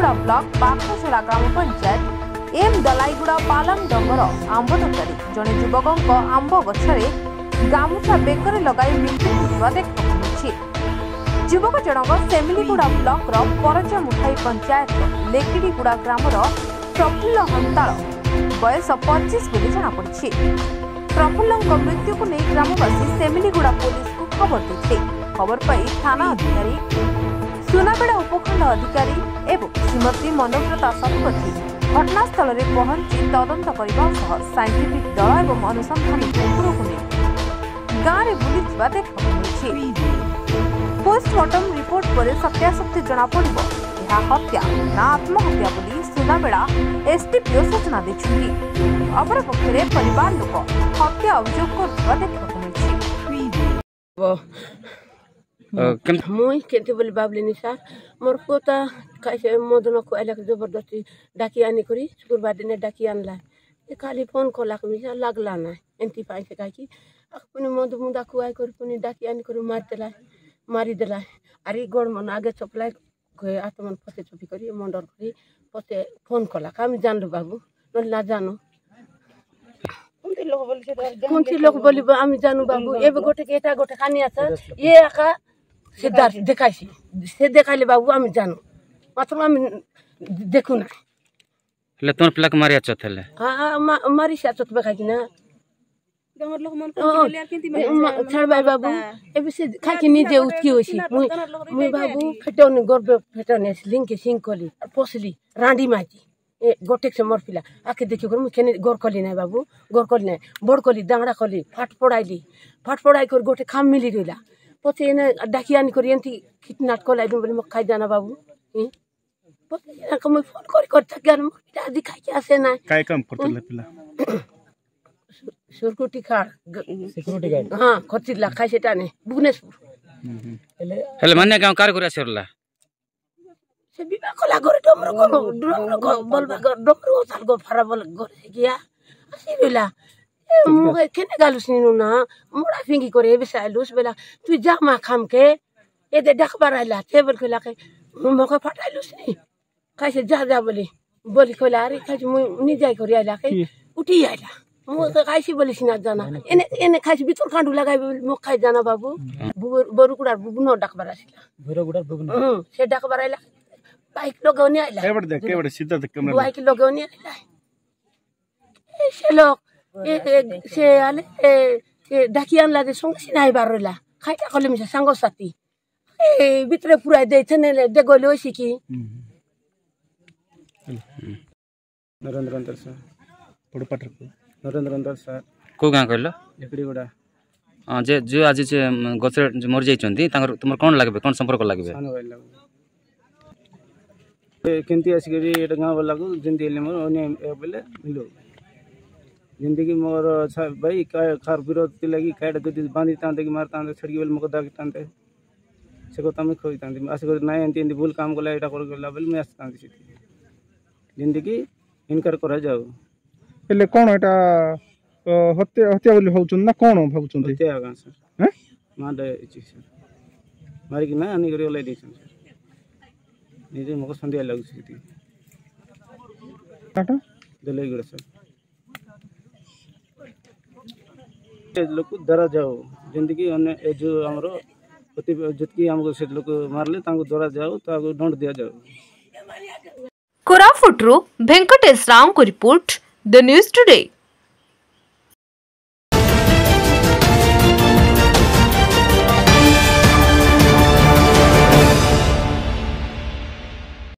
Semiliguda block पाखशला ग्राम panchayat M दलाईगुड़ा Palam डंगर आंब तोटारी जड़े युवक आंब गछरे गामुछा बेकर लगाई मृत्यु होता देखा मिली। युवक जनक सेमिलीगुड़ा ब्लॉक परजा मुठाई पंचायत लेकिड़ीगुड़ा ग्रामर प्रफुल्ल हंताल बयस 25 बोली जनापड़ी। प्रफुल्ल मृत्यु को नहीं ग्रामवासी सेमिलीगुड़ा पुलिस को खबर देते। खबर पाई थाना अधिकारी सुनाबेड़ा उपखंड अधिकारी एवं श्रीमती मनोव्रता शतपथी घटनास्थल में पहुंची तदंत करने साइंटिफिक दल एवं अनुसंधानी कुकुर को नहीं गाँव में बुली देखा मिली। पोस्टमार्टम रिपोर्ट पर सत्यासत्य जनापड़ हत्या ना आत्महत्या बोली सुनाबेड़ा एसडीपीओ सूचना देछुंती। अपर पक्षरे परिवार लोक हत्या अभियोग करथबा देखा मिली। मुई केते बोली बाबले नि सर मोर पोता कैसे मदन को आइला जबरदस्ती डाकी आनी करी शुक्रबार दिन डाकी आनला ए खाली फोन कोला मिसा लागला ना एंती पाइसे काकी अपने मद मुदा खुआई कर पुनी डाकी आनी करी मारी देला अरे गोड़ मन आगे चपलाई गए आत्मन पसे चुपी करी मंडर करी पसे फोन कोला हम जानलो बाबू न ना जानो कोनती लोग बोली आमी जानू बाबू एबे गोटे केटा गोटे खानी आछा ये आका सिद्धार्थ देखाइसी से देखाइले बाबू आमी जानू मात्र आमी देखु ना ले तोर प्लक मारिया चथले हां मारी से चथ बेखाइना गमर लोग मन को ले केंती मारी छाड़ भाई बाबू एबे से खाकी निजे उठकी होसी मुई बाबू फेटोने गर्भ फेटोने लिंक के सिंह कोली पोसली रांडी माची ए गोटे से मोर पिला आके देखियो कर मुखेने गोर कोली नै बाबू गोर कोली नै बड़ कोली दांगड़ा कोली फाट पड़ाई कर गोटे खाम मिली रहिला पछि एने डाकियानी करी एंती कितना कोलाई बोली म खाइ जाना बाबू पछि एना कम फोन कर थक्यान म दादी खाइ के आसे ना काय काम करतले पिला सिक्युरिटी गार्ड हां खचिला खाइ सेटाने भुवनेश्वर हेले मान्य गांव कार कुरा सरला से बिबा कोला गरे डमरो को बलबा डमरो साल को फराबल गरे किया आसिरला मुगे केने गालुस निनु ना मोड़ा फिंगी करे बेसालुस बेला तू जामा खाम के ए दे डखबार आइला टेबल को लाके मको फटाइलुस नि कैसे जा बोली कोला अरे कैसे मु नि जाई करी आइला के उठी आइला मु तो कैसे बोली सिना जाना एने कैसे बितर कांडु लगाइ मो खाइ जाना बाबू बरुकुडा बुबुनो डखबार आसिला बरुकुडा बुबुनो से डखबार आइला बाइक लगाउने आइला केबड सीधा कैमरा बाइक लगाउने आइला ए से लोग से आले ए डाकियान लादे संग सिनाइ बारला खाइटा कले मिसा संग साथी ए भित्र पुराइ दे छने दे गोले होसी की नरेंद्र अंदर सर पड़ पटर को नरेंद्र अंदर सर को गां कहलो लेकड़ीगुडा हां जे जो आज जे गछर मर जाई चंती तांगर तुमर कोन लागबे कोन संपर्क लागबे सानो भाई लागबे ए केंती आसी एटा गांव वाला को जिंदगी ले मोर ओने बेले मिलो जिंदगी मोर अच्छा भाई खार विरोध के लगी काट गति बांधी तांते की मारता तांते छड़की बेल मको दाग तांते से को तमे खोई तांते आसे को नाय एंती भूल काम को एटा कर गेला बेल मैं आसे तांते सिटी जिंदगी इनकर करा जाओ एले कोन एटा हत्या बोली होचुन ना कोन भाबुचुन हत्या गां सर हैं माडे इछि सर मारी कि ना आनी करी ओलाई दैछन सर निजे मको संध्या लागु सिटी टाटा दिलाई गरे सर लोग दरा जाओ जिंदगी जो हमरो जितकी हमको से लोग मारले तांको दरा जाओ ताको दंड दिया जाओ। कोरापुटरू वेंकटेश राव को रिपोर्ट द न्यूज टुडे।